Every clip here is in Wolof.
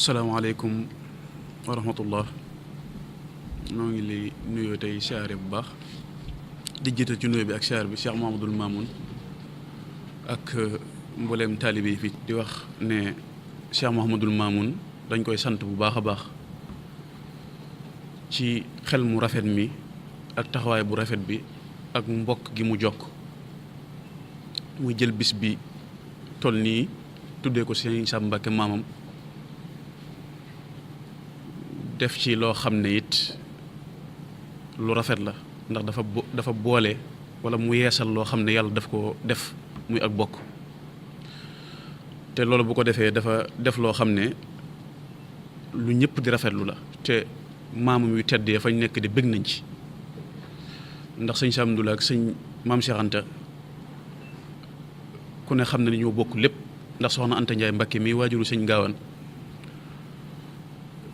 salaamaaleykum wa rahmatullah noo ngi lay nuyoo tey siyaare bu baax di jiital ci nuyoo bi ak siyaare bi Cheikh Mouhamadoul Mamoun ak mbooleem taalibe yi fi di wax ne Cheikh Mouhamadoul Mamoun dañ koy sant bu baax a baax ci xel mu rafet mi ak taxawaay bu rafet bi ak mbokk gi mu jokk muy jël bis bi toll nii tuddee ko Sëriñ Sam Mbacké maamam def ci loo xam ne it lu rafet la ndax dafa boole wala mu yeesal loo xam ne yàlla daf ko def muy ak bokk te loolu bu ko defee dafa def loo xam ne lu ñëpp di rafetlu la te maamam yu teddee fañ nekk di bëgg nañ ci ndax sëñ Sam Ndoulo ak sëñ Maam Cheikh Anta ku ne xam ne ni ñoo bokk lépp ndax soxna Anta Ndiaye Mbacké mi waajuru sëñ Gaawaan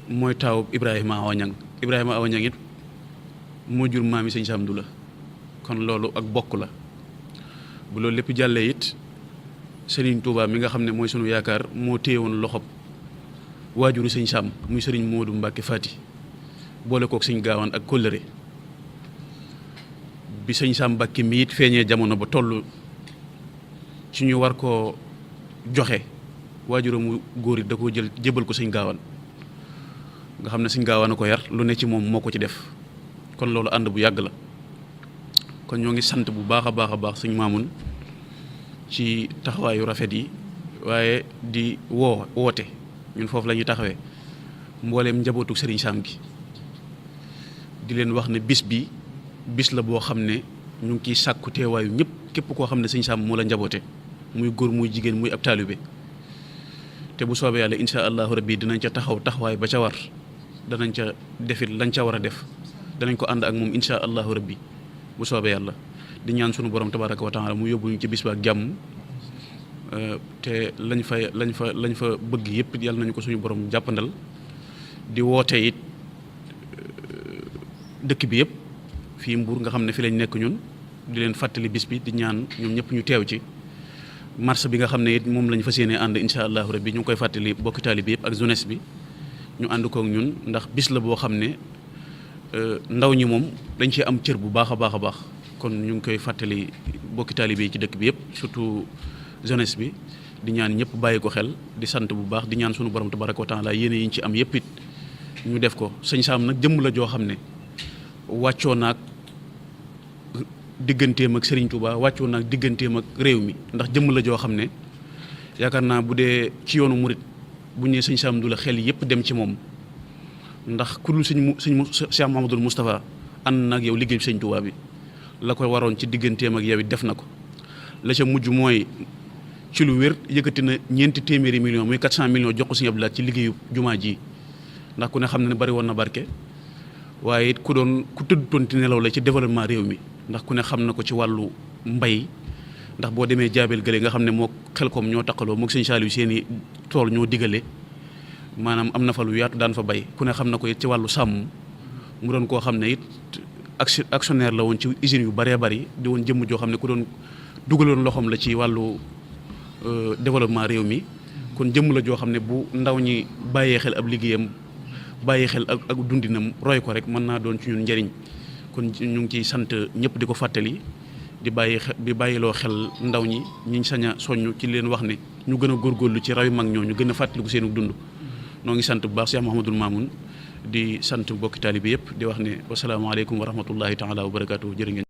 mooy taawu Ibrahima Awa Ñang it moo jur maami sëñ Sam Ndoulo kon loolu ak bokk la bu loolu lépp jàllee it Serigne Touba mi nga xam ne mooy sunu yaakaar moo téye woon loxob waajuru sëñ Sam muy Serigne Modou Mbacké Fati boole kook sëñ Gaawaan ak kóllëre bi sëñ Sam Mbacké mi it feeñee jamono ba toll ci ñu war koo joxe waajuru mu góor it da koo jël jébal ko sëñ Gaawaan nga xam ne sëñ Gaawaan a ko yar lu ne ci moom moo ko ci def kon loolu ànd bu yàgg la kon ñoo ngi sant bu baax a baax sëñ Mamoun ci taxawaayu rafet yi waaye di woote ñun foofu la ñuy taxawee mbooleem njabootu Serigne Sam gi di leen wax ne bis la boo xam ne ñu ngi ciy sàkku teewaayu ñëpp képp koo xam ne sëñ Sam moo la njaboote muy góor muy jigéen muy ab taalibe te bu soobee yàlla insha allahu rabbi dinañ ca taxawaay ba ca war danañ ca defit lañ ca war a def danañ ko ànd ak moom insha allahu rabbi bu soobee yàlla di ñaan sunu borom tabaraka wa taala mu yóbbu ñu ci bis ba ak jàmm te lañ fa bëgg yëpp yàlla nañu ko suñu borom jàppandal di woote it dëkk bi yëpp fii Mbuur nga xam ne fi lañ nekk ñun di leen fàttali bis bi di ñaan ñoom ñëpp ñu teew ci marche bi nga xam ne it moom lañ fas yéenee ànd insha allahu rabbi ñu ngi koy fàttali bokki taalibe bi yëpp ak jeunesse bi ñu ànd kook ñun ndax bis la boo xam ne ndaw ñi moom dañ ci am cër bu baax a baax kon ñu ngi koy fàttali bokki taalibe yi ci dëkk bi yëpp surtout jeunesse bi di ñaan ñëpp bàyyi ko xel di sant bu baax di ñaan sunu borom tabaraka wa taala yéene yi ñu ci am yëpp it ñu def ko sëñ Sam nag jëmm la joo xam ne wàccoo naag digganteem ak Serigne Touba wàccoo naag digganteem ak réew mi ndax jëmm la joo xam ne yaakaar naa bu dee ci yoonu murit bu ñëwee sëñ Sam Ndoulo xel yëpp dem ci moom ndax ku dul sëñ Cheikh Mouhamadoul Moustapha ànd nag yow liggéey sëñ Touba bi la ko waroon ci digganteem ak yow it def na ko la ca mujj mooy ci lu wér yëkkati na ñeenti téeméeri millions muy 400 millions jox ko sëñ Abdou Lahad ci liggéeyu jumaa ji ndax ku ne xam ne bari woon na barke waaye it ku tëddutoon ci nelaw la ci développement réew mi ndax ku ne xam na ko ci wàllu mbay ndax boo demee jaabel gële nga xam ne moo Xelkom ñoo taqaloo moog sëñ Saliou seeni tool ñoo digale maanaam am na fa lu yaatu daan fa bay ku ne xam na ko it ci wàllu sàmm mu doon koo xam ne it actionnaire la woon ci usines yu bëree bëri di woon jëmm joo xam ne ku doon dugaloon loxoom la ci wàllu développement réew mi kon jëmm la joo xam ne bu ndaw ñi bàyyee xel ab liggéeyam bàyyi xel ak dundinam roy ko rek mën naa doon ci ñun njëriñ kon ñu ngi ciy sant ñëpp di ko fàttali di bàyyiloo xel ndaw ñi ñiñ sañ a soññ ci leen wax ne ñu gën a góorgóorlu ci rawi mag ñoo ñu gën a fàttaliku seenu dund noo ngi sant bu baax Cheikh Mouhamadoul Mamoun di sant mbokki taalibe bi yëpp di wax ne wasalaamaaleykum wa rahmatullahi taala wa barakaatu jërë ngeen